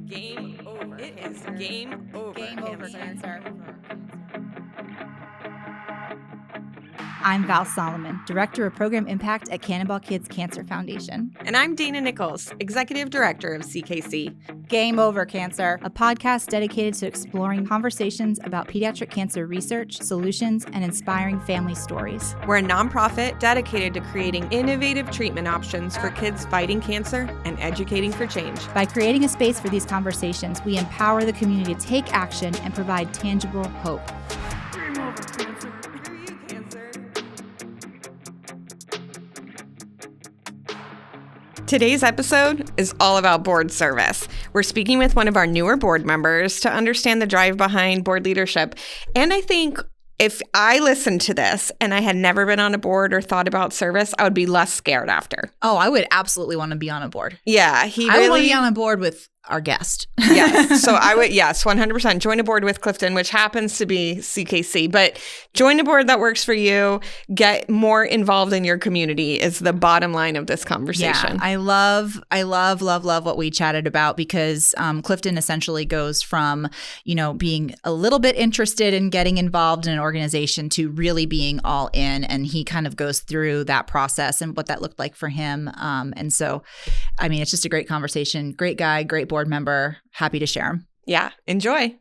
Game over. It is game over. Game over, cancer. I'm Val Solomon, Director of Program Impact at Cannonball Kids Cancer Foundation. And I'm Dana Nichols, Executive Director of CKC. Game Over, Cancer, a podcast dedicated to exploring conversations about pediatric cancer research, solutions, and inspiring family stories. We're a nonprofit dedicated to creating innovative treatment options for kids fighting cancer and educating for change. By creating a space for these conversations, we empower the community to take action and provide tangible hope. Game over, cancer. Screw you, cancer. Today's episode is all about board service. We're speaking with one of our newer board members to understand the drive behind board leadership. And I think if I listened to this and I had never been on a board or thought about service, I would be less scared after. Oh, I would absolutely want to be on a board. Yeah, I would want to be on a board with our guest. Yes. So I would, 100% join a board with Clifton, which happens to be CKC, but join a board that works for you. Get more involved in your community is the bottom line of this conversation. Yeah, I love what we chatted about because Clifton essentially goes from, being a little bit interested in getting involved in an organization to really being all in. And he kind of goes through that process and what that looked like for him. And so, it's just a great conversation. Great guy, great board member. Happy to share him. Yeah, enjoy.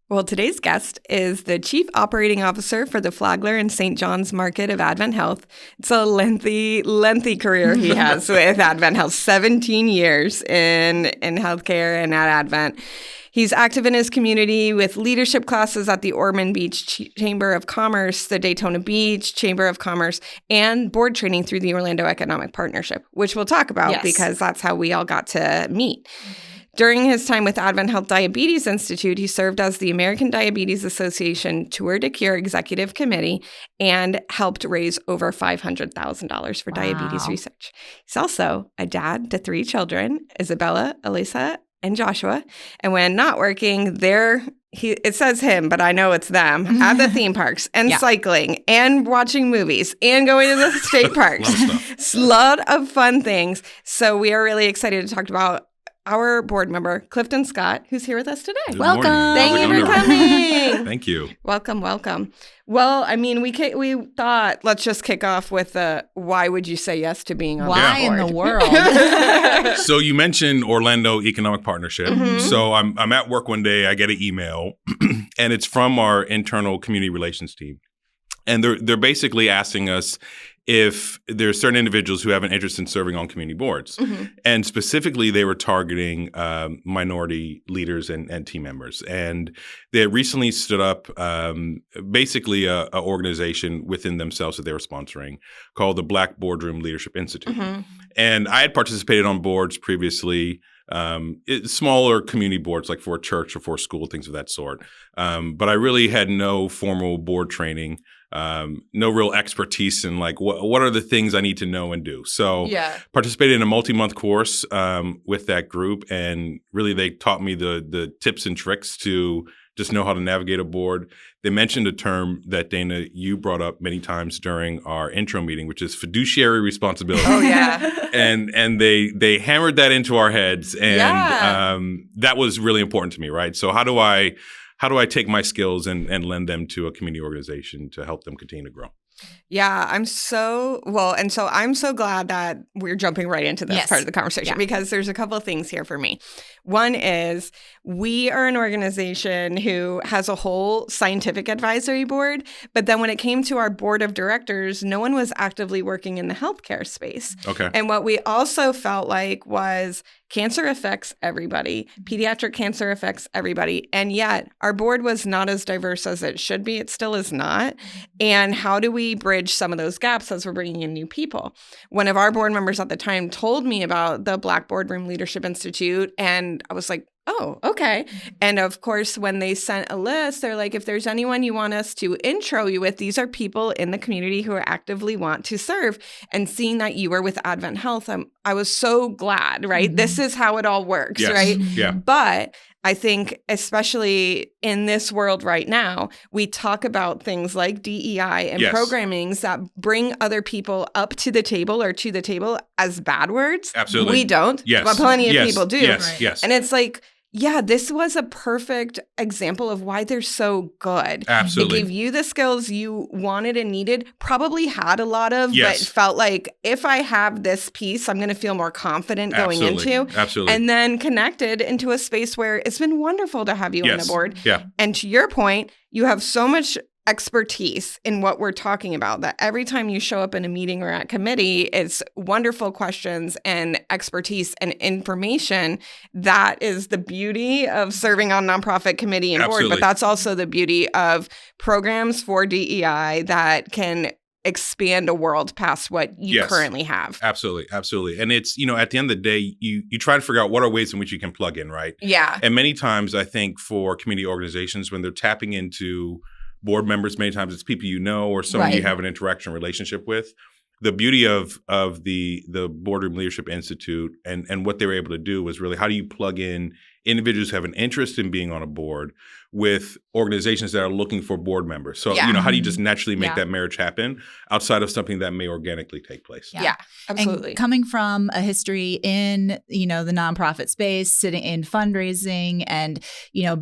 Well, today's guest is the Chief Operating Officer for the Flagler and St. John's Market of AdventHealth. It's a lengthy career he has with AdventHealth, 17 years in healthcare and at Advent. He's active in his community with leadership classes at the Ormond Beach Chamber of Commerce, the Daytona Beach Chamber of Commerce, and board training through the Orlando Economic Partnership, which we'll talk about because that's how we all got to meet. During his time with AdventHealth Diabetes Institute, he served as the American Diabetes Association Tour de Cure Executive Committee and helped raise over $500,000 for diabetes research. He's also a dad to 3 children, Isabella, Elisa, and Joshua. And when not working, it says him, but I know it's them, at the theme parks and cycling and watching movies and going to the state parks. It's a lot of fun things. So we are really excited to talk about our board member, Clifton Scott, who's here with us today. Good Welcome. morning. Thank you for coming. Thank you. Welcome. Well, we thought let's just kick off with why would you say yes to being on the board? Why in the world? So you mentioned Orlando Economic Partnership. Mm-hmm. So I'm at work one day, I get an email, and it's from our internal community relations team. And they're basically asking us if there's certain individuals who have an interest in serving on community boards. Mm-hmm. And specifically, they were targeting minority leaders and team members. And they recently stood up basically a organization within themselves that they were sponsoring called the Black Boardroom Leadership Institute. Mm-hmm. And I had participated on boards previously, smaller community boards like for a church or for a school, things of that sort. But I really had no formal board training. No real expertise in like what are the things I need to know and do. So participated in a multi-month course with that group, and really they taught me the tips and tricks to just know how to navigate a board. They mentioned a term that, Dana, you brought up many times during our intro meeting, which is fiduciary responsibility. Oh, yeah. and they hammered that into our heads, and that was really important to me, right? So how do I take my skills and lend them to a community organization to help them continue to grow? Yeah, I'm so glad that we're jumping right into this part of the conversation because there's a couple of things here for me. One is we are an organization who has a whole scientific advisory board, but then when it came to our board of directors, no one was actively working in the healthcare space. Okay. And what we also felt like was cancer affects everybody. Pediatric cancer affects everybody. And yet our board was not as diverse as it should be. It still is not. And how do we bridge some of those gaps as we're bringing in new people? One of our board members at the time told me about the Black Boardroom Leadership Institute, and I was like, oh, okay. And of course, when they sent a list, they're like, if there's anyone you want us to intro you with, these are people in the community who actively want to serve. And seeing that you were with AdventHealth, I was so glad, right? Mm-hmm. This is how it all works, right? Yeah. But I think especially in this world right now, we talk about things like DEI and programmings that bring other people up to the table or to the table as bad words. Absolutely. We don't. Yes. But plenty of people do. Yes. And it's like, Yeah, this was a perfect example of why they're so good. Absolutely. They gave you the skills you wanted and needed, probably had a lot of, Yes. but felt like if I have this piece, I'm going to feel more confident going Absolutely. into. Absolutely. And then connected into a space where it's been wonderful to have you on the board. Yeah. And to your point, you have so much expertise in what we're talking about that every time you show up in a meeting or at committee, it's wonderful questions and expertise and information. That is the beauty of serving on nonprofit committee and board, but that's also the beauty of programs for DEI that can expand a world past what you currently have. Absolutely. Absolutely. And it's, at the end of the day, you try to figure out what are ways in which you can plug in, right? Yeah. And many times I think for community organizations, when they're tapping into board members, many times it's people or someone you have an interaction relationship with. The beauty of the Boardroom Leadership Institute and what they were able to do was really, how do you plug in individuals who have an interest in being on a board with organizations that are looking for board members? So, how do you just naturally make that marriage happen outside of something that may organically take place? Yeah, absolutely. And coming from a history in, the nonprofit space, sitting in fundraising and,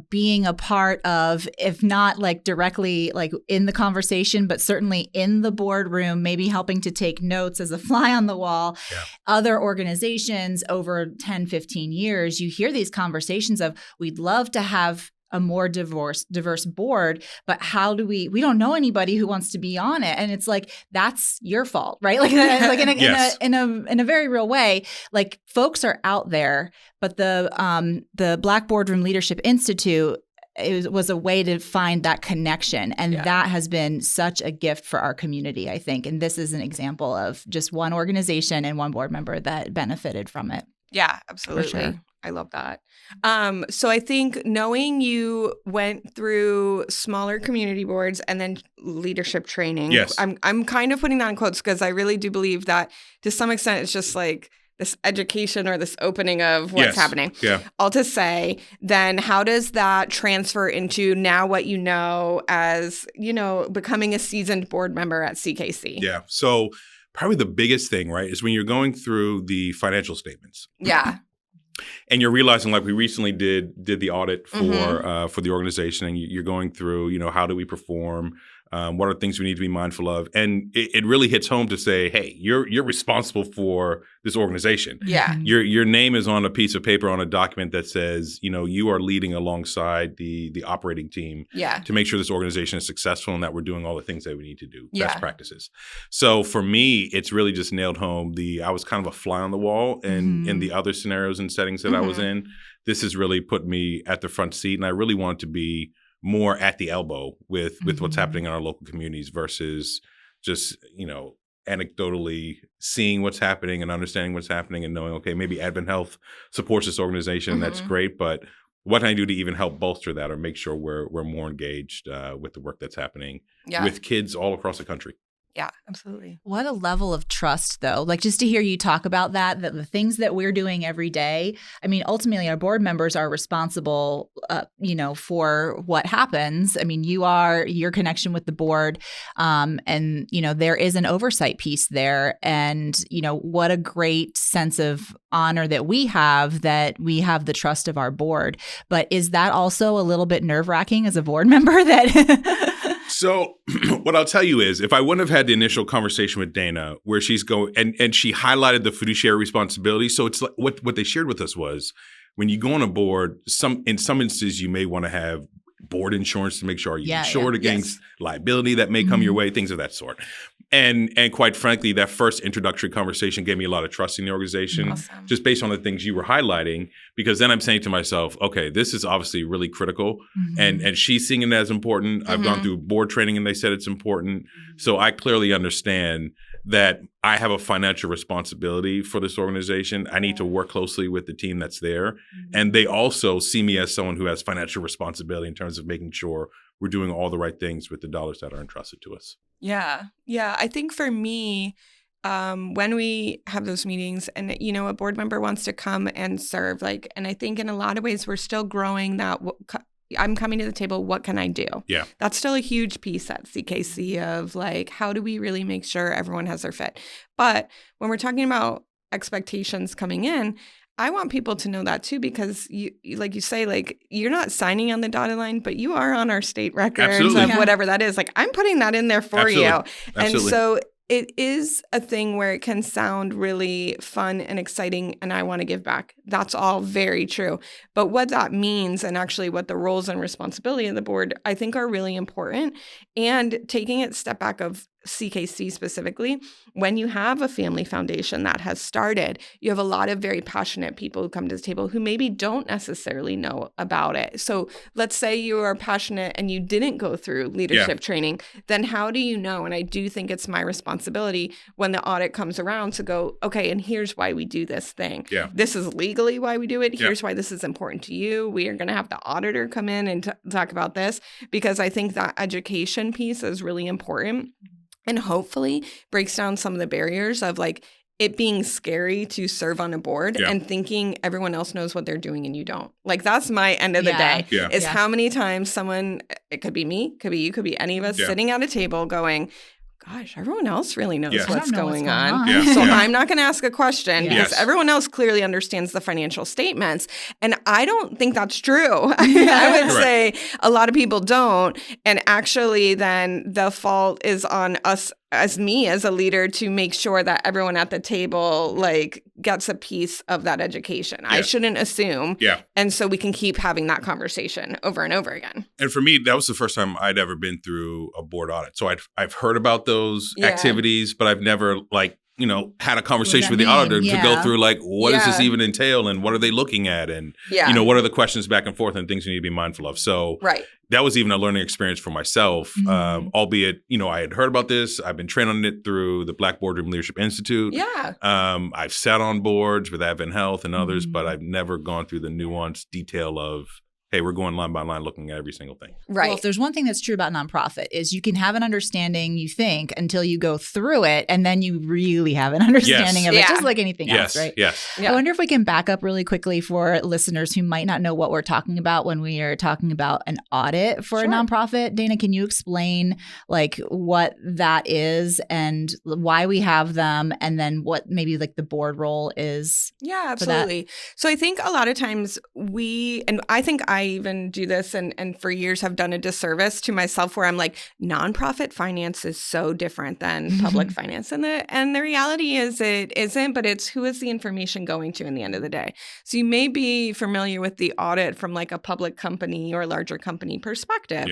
being a part of, if not like directly like in the conversation, but certainly in the boardroom, maybe helping to take notes as a fly on the wall, other organizations over 10, 15 years, you hear these conversations of, we'd love to have a more diverse board, but how do we don't know anybody who wants to be on it. And it's like, that's your fault, right? Like in a very real way, like folks are out there, but the Black Boardroom Leadership Institute was a way to find that connection. And that has been such a gift for our community, I think. And this is an example of just one organization and one board member that benefited from it. Yeah, absolutely. For sure. I love that. So I think knowing you went through smaller community boards and then leadership training, I'm kind of putting that in quotes because I really do believe that to some extent it's just like this education or this opening of what's happening. Yeah. All to say, then how does that transfer into now what you know as, becoming a seasoned board member at CKC? Yeah. So probably the biggest thing, right, is when you're going through the financial statements. Yeah. And you're realizing, like we recently did the audit for the organization, and you're going through, how do we perform? What are things we need to be mindful of? And it really hits home to say, hey, you're responsible for this organization. Yeah. Your name is on a piece of paper on a document that says, you are leading alongside the operating team to make sure this organization is successful and that we're doing all the things that we need to do, best practices. So for me, it's really just nailed home. I was kind of a fly on the wall in the other scenarios and settings that I was in. This has really put me at the front seat, and I really want to be more at the elbow with what's happening in our local communities versus just, anecdotally seeing what's happening and understanding what's happening and knowing, okay, maybe AdventHealth supports this organization. That's great. But what can I do to even help bolster that or make sure we're more engaged with the work that's happening with kids all across the country? Yeah, absolutely. What a level of trust, though. Like, just to hear you talk about that the things that we're doing every day, I mean, ultimately, our board members are responsible, for what happens. I mean, your connection with the board, and, there is an oversight piece there. And, what a great sense of honor that we have the trust of our board. But is that also a little bit nerve-wracking as a board member that... So what I'll tell you is, if I wouldn't have had the initial conversation with Dana where she's going and she highlighted the fiduciary responsibility. So it's like what they shared with us was, when you go on a board, in some instances you may want to have board insurance to make sure you're insured against liability that may come your way, things of that sort. And quite frankly, that first introductory conversation gave me a lot of trust in the organization, just based on the things you were highlighting, because then I'm saying to myself, okay, this is obviously really critical. And she's seeing it as important. I've gone through board training and they said it's important. So I clearly understand that I have a financial responsibility for this organization. I need to work closely with the team that's there. And they also see me as someone who has financial responsibility in terms of making sure we're doing all the right things with the dollars that are entrusted to us. Yeah. Yeah. I think for me, when we have those meetings and, a board member wants to come and serve, and I think in a lot of ways, we're still growing that. I'm coming to the table. What can I do? Yeah. That's still a huge piece at CKC of how do we really make sure everyone has their fit? But when we're talking about expectations coming in, I want people to know that too, because you, like you say, like you're not signing on the dotted line, but you are on our state records Absolutely. of whatever that is. Like I'm putting that in there for Absolutely. you. Absolutely. And so it is a thing where it can sound really fun and exciting, and I want to give back. That's all very true. But what that means, and actually what the roles and responsibility of the board, I think are really important. And taking it a step back of CKC specifically, when you have a family foundation that has started, you have a lot of very passionate people who come to the table who maybe don't necessarily know about it. So let's say you are passionate and you didn't go through leadership training, then how do you know? And I do think it's my responsibility when the audit comes around to go, okay, and here's why we do this thing. Yeah. This is legally why we do it. Here's why this is important to you. We are going to have the auditor come in and talk about this, because I think that education piece is really important. And hopefully breaks down some of the barriers of like it being scary to serve on a board and thinking everyone else knows what they're doing and you don't. Like that's my end of the day is how many times someone, it could be me, could be you, could be any of us sitting at a table going, gosh, everyone else really knows what's going on. So I'm not going to ask a question because everyone else clearly understands the financial statements. And I don't think that's true. I would say a lot of people don't. And actually then the fault is on us as me as a leader to make sure that everyone at the table like gets a piece of that education. I shouldn't assume. And so we can keep having that conversation over and over again. And for me, that was the first time I'd ever been through a board audit. So I've heard about those activities, but I've never had a conversation with the auditor to go through like, what does this even entail and what are they looking at? And, what are the questions back and forth and things you need to be mindful of? So that was even a learning experience for myself, albeit, I had heard about this. I've been trained on it through the Black Boardroom Leadership Institute. I've sat on boards with AdventHealth and others, but I've never gone through the nuanced detail of, hey, we're going line by line looking at every single thing. Well, if there's one thing that's true about nonprofit is you can have an understanding, you think, until you go through it, and then you really have an understanding of it, just like anything else, right? I wonder if we can back up really quickly for listeners who might not know what we're talking about when we are talking about an audit for a nonprofit. Dana, can you explain like what that is and why we have them, and then what maybe like the board role is? Yeah, absolutely. So I think a lot of times I think I even do this and for years have done a disservice to myself where I'm like, nonprofit finance is so different than public finance. And the reality is it isn't, but it's who is the information going to in the end of the day. So you may be familiar with the audit from like a public company or larger company perspective,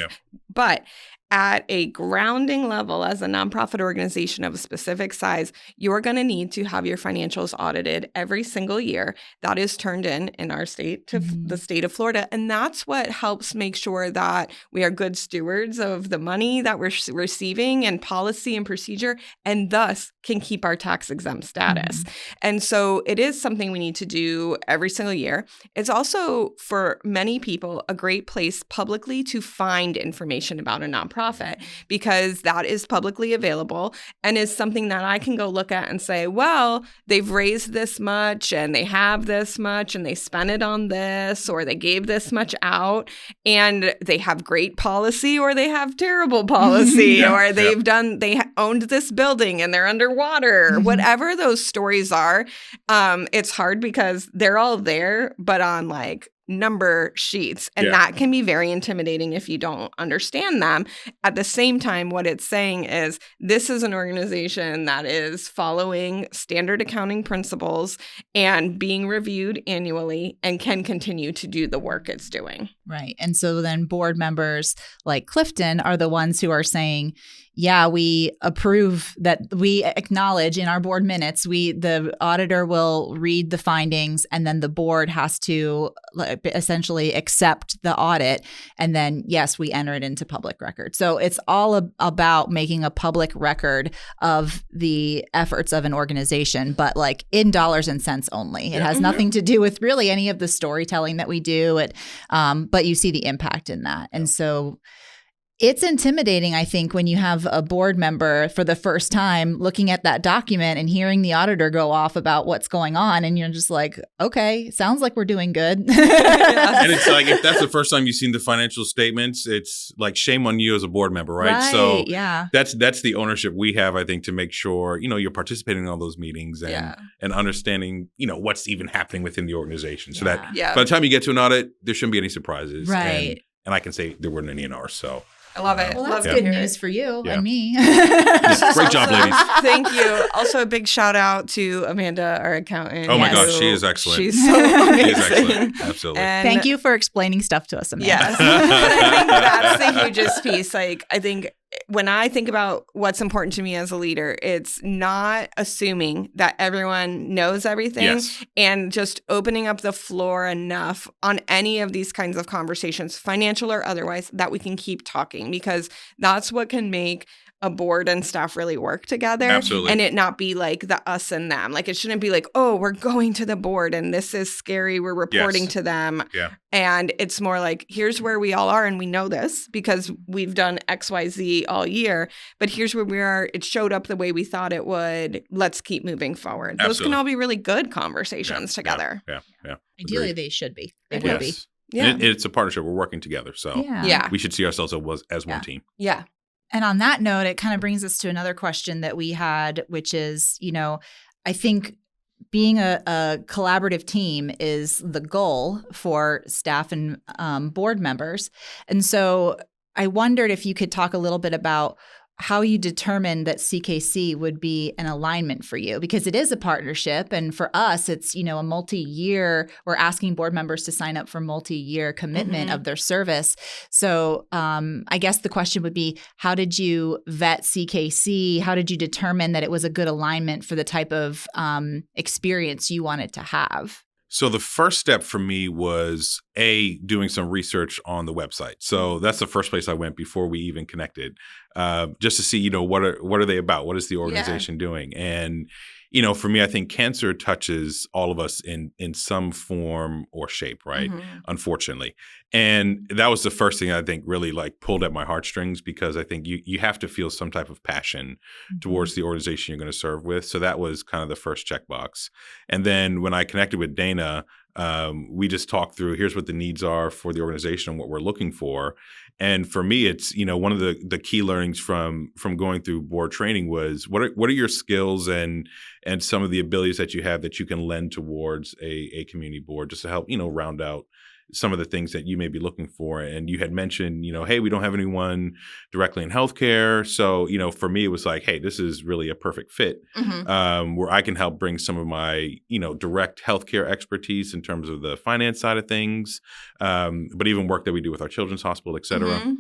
but at a grounding level as a nonprofit organization of a specific size, you're going to need to have your financials audited every single year. That is turned in our state to the state of Florida. And that's what helps make sure that we are good stewards of the money that we're receiving and policy and procedure, and thus can keep our tax exempt status. And so it is something we need to do every single year. It's also for many people a great place publicly to find information about a nonprofit, because that is publicly available and is something that I can go look at and say, well, they've raised this much and they have this much and they spent it on this, or they gave this much out, and they have great policy or they have terrible policy, or they owned this building and they're underwater, whatever those stories are. It's hard because they're all there, but on like number sheets. And that can be very intimidating if you don't understand them. At the same time, what it's saying is this is an organization that is following standard accounting principles and being reviewed annually and can continue to do the work it's doing. Right. And so then board members like Clifton are the ones who are saying, yeah, we approve that, we acknowledge in our board minutes, the auditor will read the findings and then the board has to essentially accept the audit. And then, yes, we enter it into public record. So it's all about making a public record of the efforts of an organization, but like in dollars and cents only. It has nothing to do with really any of the storytelling that we do. But you see the impact in that. And so It's intimidating, I think, when you have a board member for the first time looking at that document and hearing the auditor go off about what's going on. And you're just like, okay, sounds like we're doing good. And it's like, if that's the first time you've seen the financial statements, it's like shame on you as a board member, right? So yeah. that's the ownership we have, I think, to make sure, you're participating in all those meetings and understanding, what's even happening within the organization. So that by the time you get to an audit, there shouldn't be any surprises. Right. And I can say there weren't any in ours. So I love it. Well, that's good news for you and me. Great job, ladies. Thank you. Also, a big shout out to Amanda, our accountant. Oh my gosh, she is excellent. She's so amazing. She is excellent. Absolutely. And thank you for explaining stuff to us, Amanda. Yes. I think that's the hugest piece. Like, I think when I think about what's important to me as a leader, it's not assuming that everyone knows everything and just opening up the floor enough on any of these kinds of conversations, financial or otherwise, that we can keep talking, because that's what can make a board and staff really work together. Absolutely. And it not be like the us and them. Like, it shouldn't be like, oh, we're going to the board and this is scary, we're reporting to them. Yeah. And it's more like, here's where we all are, and we know this because we've done XYZ all year, but here's where we are. It showed up the way we thought it would. Let's keep moving forward. Absolutely. Those can all be really good conversations together. Yeah. Ideally, Agreed. they should be. They will be. Yeah. And it's a partnership. We're working together. So we should see ourselves as one team. Yeah. And on that note, it kind of brings us to another question that we had, which is, I think being a collaborative team is the goal for staff and board members. And so I wondered if you could talk a little bit about how you determined that CKC would be an alignment for you, because it is a partnership. And for us, it's, a multi-year, we're asking board members to sign up for multi-year commitment of their service. So I guess the question would be, how did you vet CKC? How did you determine that it was a good alignment for the type of experience you wanted to have? So the first step for me was doing some research on the website. So that's the first place I went before we even connected, just to see, what are they about? What is the organization doing? And, for me, I think cancer touches all of us in some form or shape, right? Unfortunately. And that was the first thing I think really pulled at my heartstrings, because I think you have to feel some type of passion towards the organization you're going to serve with. So that was kind of the first checkbox. And then when I connected with Dana, we just talked through, here's what the needs are for the organization and what we're looking for. And for me, it's, one of the key learnings from going through board training was what are your skills and some of the abilities that you have that you can lend towards a community board, just to help, round out some of the things that you may be looking for. And you had mentioned, hey, we don't have anyone directly in healthcare. So, for me, it was like, hey, this is really a perfect fit where I can help bring some of my, direct healthcare expertise in terms of the finance side of things, but even work that we do with our children's hospital, et cetera,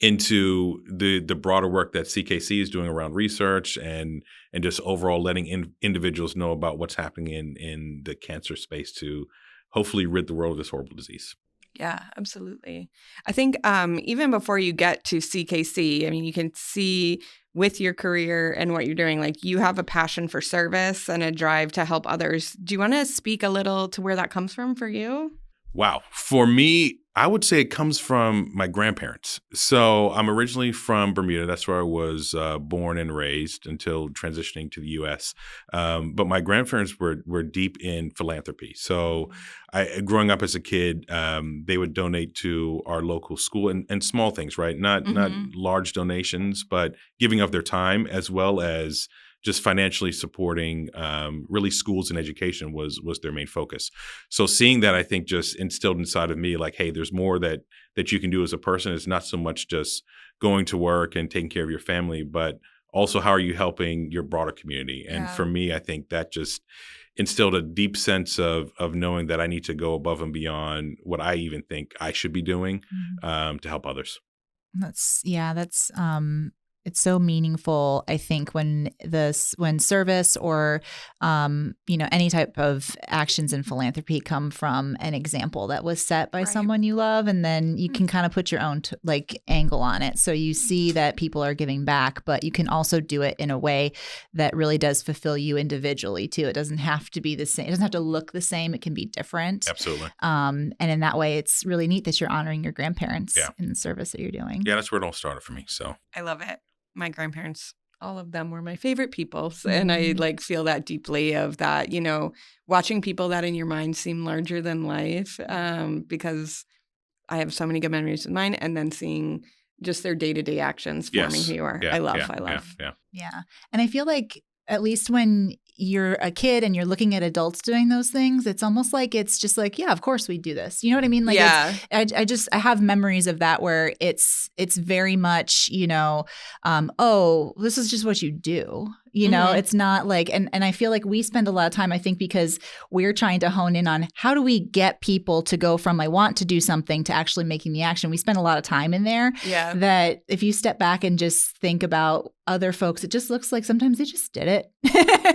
into the broader work that CKC is doing around research and just overall letting individuals know about what's happening in the cancer space to hopefully rid the world of this horrible disease. Yeah, absolutely. I think even before you get to CKC, I mean, you can see with your career and what you're doing, you have a passion for service and a drive to help others. Do you want to speak a little to where that comes from for you? Wow. For me, I would say it comes from my grandparents. So I'm originally from Bermuda. That's where I was born and raised until transitioning to the U.S. But my grandparents were deep in philanthropy. So growing up as a kid, they would donate to our local school and small things, right? Not large donations, but giving of their time, as well as just financially supporting really schools and education was their main focus. So seeing that, I think, just instilled inside of me, hey, there's more that you can do as a person. It's not so much just going to work and taking care of your family, but also how are you helping your broader community? And for me, I think that just instilled a deep sense of knowing that I need to go above and beyond what I even think I should be doing to help others. That's It's so meaningful, I think, when service or any type of actions in philanthropy come from an example that was set by someone you love, and then you can kind of put your own angle on it. So you see that people are giving back, but you can also do it in a way that really does fulfill you individually too. It doesn't have to be the same. It doesn't have to look the same. It can be different. Absolutely. And in that way, it's really neat that you're honoring your grandparents in the service that you're doing. Yeah, that's where it all started for me. So I love it. My grandparents, all of them were my favorite people. And I feel that deeply of that, watching people that in your mind seem larger than life, because I have so many good memories of mine, and then seeing just their day-to-day actions forming who you are. Yeah, I love. Yeah. And I feel like at least when you're a kid and you're looking at adults doing those things, it's almost like it's just like, yeah, of course we do this. You know what I mean? Like, I have memories of that where it's very much, oh, this is just what you do. It's not like, and I feel like we spend a lot of time, I think, because we're trying to hone in on how do we get people to go from I want to do something to actually making the action. We spend a lot of time in there. Yeah. That if you step back and just think about other folks, it just looks like sometimes they just did it.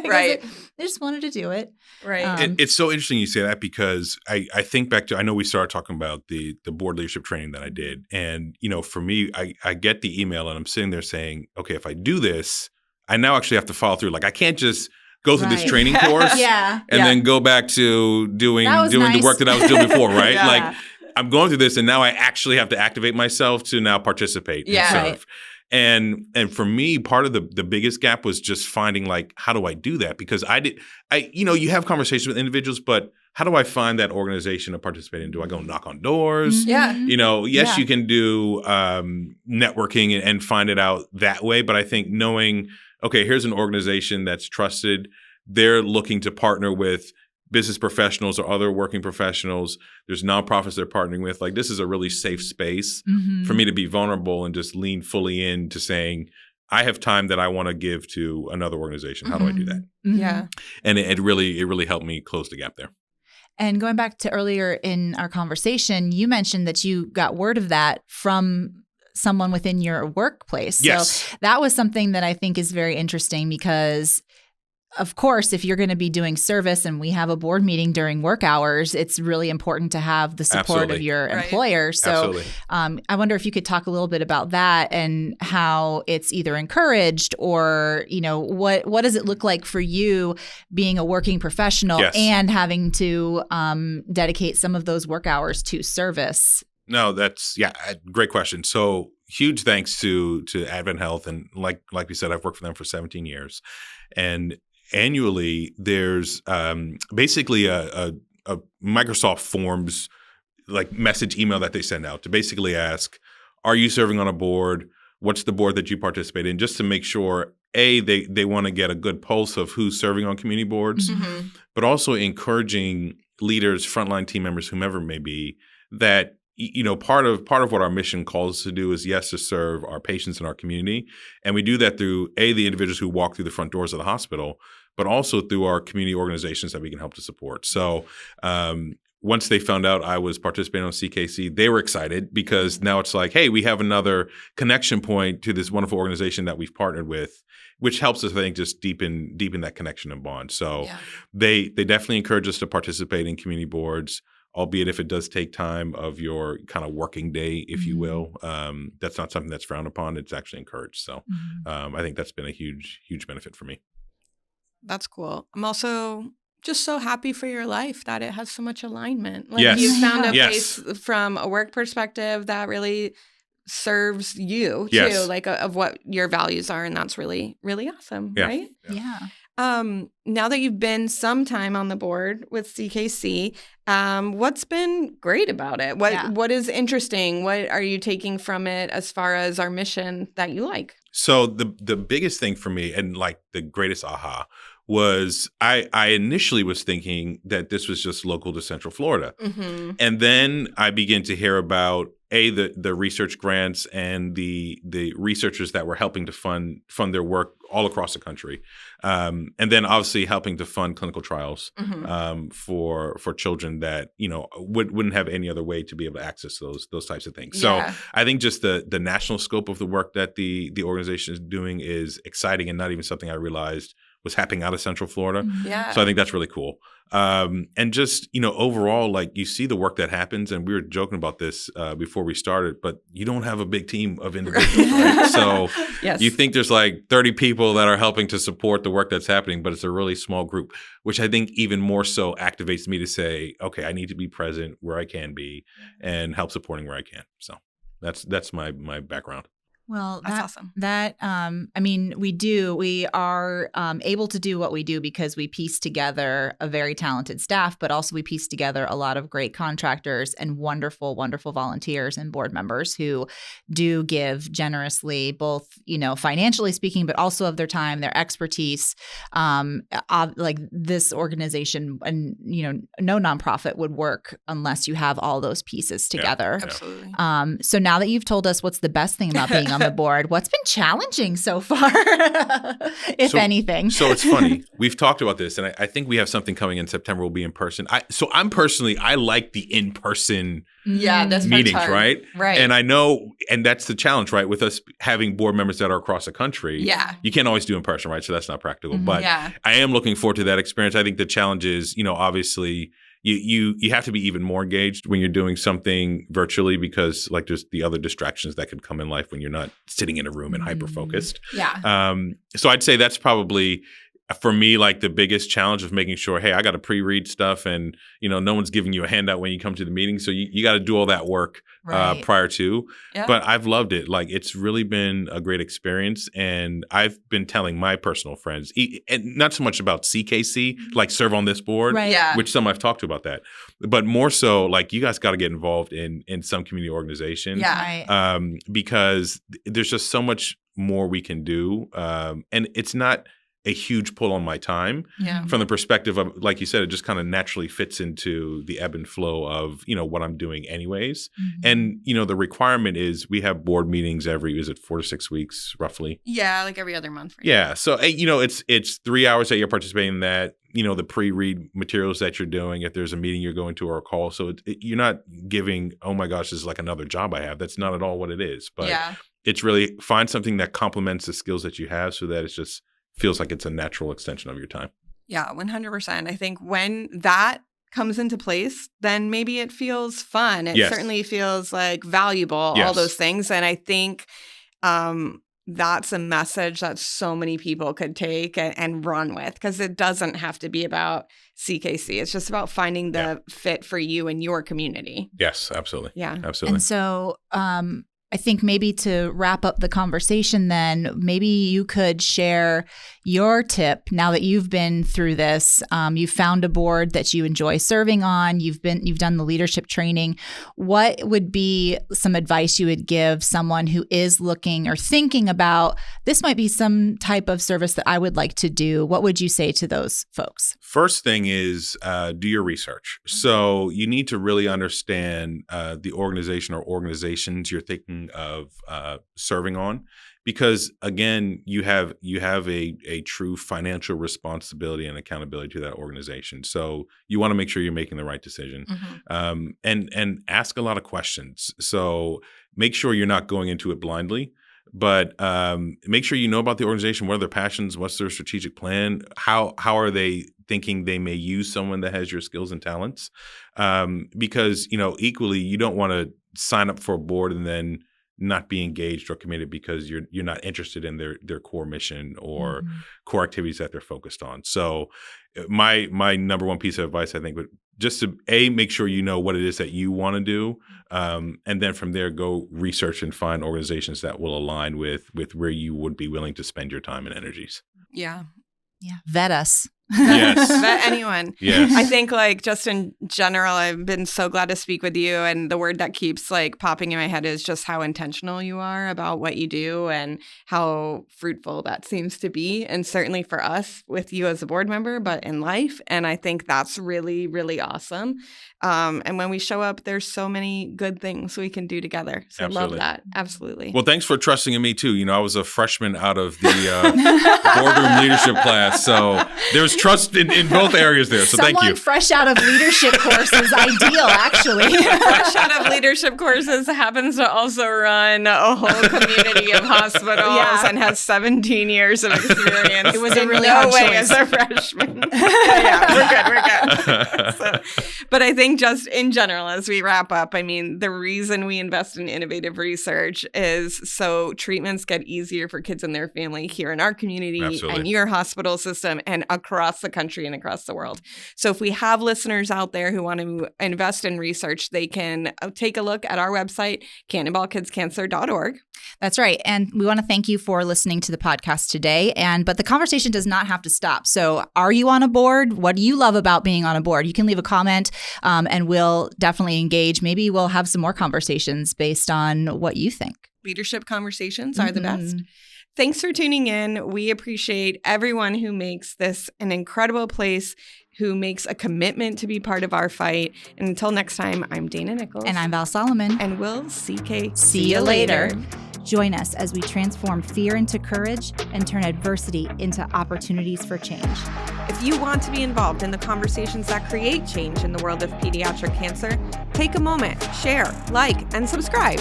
Right. They just wanted to do it. Right. It's so interesting you say that, because I think back to, I know we started talking about the board leadership training that I did. And, for me, I get the email and I'm sitting there saying, okay, if I do this, I now actually have to follow through. Like, I can't just go through this training course and then go back to doing the work that I was doing before, right? Like, I'm going through this and now I actually have to activate myself to now participate and serve. Right. And for me, part of the biggest gap was just finding, like, how do I do that? Because you have conversations with individuals, but how do I find that organization to participate in? Do I go knock on doors? Yeah. You can do networking and find it out that way. But I think knowing, okay, here's an organization that's trusted. They're looking to partner with business professionals or other working professionals. There's nonprofits they're partnering with. Like, this is a really safe space for me to be vulnerable and just lean fully into saying, I have time that I want to give to another organization. How do I do that? Yeah. And it really helped me close the gap there. And going back to earlier in our conversation, you mentioned that you got word of that from someone within your workplace. Yes. So that was something that I think is very interesting, because of course, if you're going to be doing service and we have a board meeting during work hours, it's really important to have the support of your employer. So I wonder if you could talk a little bit about that and how it's either encouraged or, what does it look like for you being a working professional and having to dedicate some of those work hours to service? No, that's great question. So huge thanks to AdventHealth, and like we said, I've worked for them for 17 years, and annually there's basically a Microsoft Forms message email that they send out to basically ask, are you serving on a board? What's the board that you participate in? Just to make sure, they want to get a good pulse of who's serving on community boards, but also encouraging leaders, frontline team members, whomever it may be, that part of what our mission calls us to do is, to serve our patients in our community. And we do that through, the individuals who walk through the front doors of the hospital, but also through our community organizations that we can help to support. So once they found out I was participating on CKC, they were excited, because now it's like, hey, we have another connection point to this wonderful organization that we've partnered with, which helps us, I think, just deepen that connection and bond. So they definitely encourage us to participate in community boards, albeit if it does take time of your kind of working day, if you will. That's not something that's frowned upon. It's actually encouraged. So I think that's been a huge, huge benefit for me. That's cool. I'm also just so happy for your life that it has so much alignment. Yes. You found a place from a work perspective that really serves you too, of what your values are. And that's really, really awesome, right? Yeah. Now that you've been some time on the board with CKC, what's been great about it? What is interesting? What are you taking from it as far as our mission that you like? So the biggest thing for me, and the greatest aha, was I initially was thinking that this was just local to Central Florida. And then I began to hear about the research grants and the researchers that were helping to fund their work all across the country. And then obviously helping to fund clinical trials for children that, wouldn't have any other way to be able to access those types of things. So I think just the national scope of the work that the organization is doing is exciting and not even something I realized was happening out of Central Florida. Yeah. So I think that's really cool. And just, overall, like you see the work that happens, and we were joking about this before we started, but you don't have a big team of individuals, right? So you think there's like 30 people that are helping to support the work that's happening, but it's a really small group, which I think even more so activates me to say, okay, I need to be present where I can be and help supporting where I can. So that's my background. Well, that's awesome. We are able to do what we do because we piece together a very talented staff, but also we piece together a lot of great contractors and wonderful, wonderful volunteers and board members who do give generously, both, financially speaking, but also of their time, their expertise. Like this organization and, no nonprofit would work unless you have all those pieces together. Yeah, absolutely. So now that you've told us what's the best thing about being on the board, what's been challenging so far, if anything? So it's funny. We've talked about this, and I think we have something coming in September. We'll be in person. I like the in-person meetings, right? Right. And I know, and that's the challenge, right? With us having board members that are across the country, you can't always do in person, right? So that's not practical. But I am looking forward to that experience. I think the challenge is, obviously, you have to be even more engaged when you're doing something virtually because like there's the other distractions that could come in life when you're not sitting in a room and hyper focused. So I'd say that's probably for me like the biggest challenge of making sure, hey, I got to pre-read stuff and no one's giving you a handout when you come to the meeting. So you got to do all that work prior to. But I've loved it. Like it's really been a great experience. And I've been telling my personal friends, and not so much about CKC, like serve on this board, which some I've talked to about that, but more so like you guys got to get involved in some community organization because there's just so much more we can do. And it's not a huge pull on my time from the perspective of, like you said, it just kind of naturally fits into the ebb and flow of, what I'm doing anyways. And, the requirement is we have board meetings is it 4 to 6 weeks roughly? Yeah, like every other month. Right? Yeah. So, it's 3 hours that you're participating in that, the pre-read materials that you're doing, if there's a meeting you're going to or a call. So you're not giving, oh my gosh, this is like another job I have. That's not at all what it is. But it's really find something that complements the skills that you have so that it's just feels like it's a natural extension of your time. Yeah, 100%. I think when that comes into place, then maybe it feels fun. It certainly feels like valuable, all those things. And I think that's a message that so many people could take and run with because it doesn't have to be about CKC. It's just about finding the fit for you and your community. Yes, absolutely. Yeah. Absolutely. And so I think maybe to wrap up the conversation then, maybe you could share your tip now that you've been through this. You've found a board that you enjoy serving on. You've done the leadership training. What would be some advice you would give someone who is looking or thinking about this might be some type of service that I would like to do? What would you say to those folks? First thing is do your research. So you need to really understand the organization or organizations you're thinking of serving on, because again, you have a true financial responsibility and accountability to that organization. So you want to make sure you're making the right decision, and ask a lot of questions. So make sure you're not going into it blindly, but make sure you know about the organization. What are their passions? What's their strategic plan? How are they thinking they may use someone that has your skills and talents? Because equally, you don't want to sign up for a board and then not be engaged or committed because you're not interested in their core mission or core activities that they're focused on. So my number one piece of advice, I think, would just to make sure you know what it is that you want to do, and then from there go research and find organizations that will align with where you would be willing to spend your time and energies. Yeah. Vet us. Yes. Vet anyone. Yes. I think just in general, I've been so glad to speak with you. And the word that keeps popping in my head is just how intentional you are about what you do and how fruitful that seems to be. And certainly for us with you as a board member, but in life. And I think that's really, really awesome. And when we show up, there's so many good things we can do together. So I love that. Absolutely. Well, thanks for trusting in me too. I was a freshman out of the boardroom leadership class. So there's trust in both areas there. So thank you. Someone fresh out of leadership courses, ideal, actually. Fresh out of leadership courses happens to also run a whole community of hospitals and has 17 years of experience. It was a really hard choice. As a freshman. We're good. But I think just in general, as we wrap up, I mean, the reason we invest in innovative research is so treatments get easier for kids and their family here in our community and your hospital system and across the country and across the world. So if we have listeners out there who want to invest in research, they can take a look at our website, cannonballkidscancer.org. That's right. And we want to thank you for listening to the podcast today. But the conversation does not have to stop. So are you on a board? What do you love about being on a board? You can leave a comment and we'll definitely engage. Maybe we'll have some more conversations based on what you think. Leadership conversations are the best. Thanks for tuning in. We appreciate everyone who makes this an incredible place, who makes a commitment to be part of our fight. And until next time, I'm Dana Nichols. And I'm Val Solomon. And we'll see you later. Join us as we transform fear into courage and turn adversity into opportunities for change. If you want to be involved in the conversations that create change in the world of pediatric cancer, take a moment, share, like, and subscribe.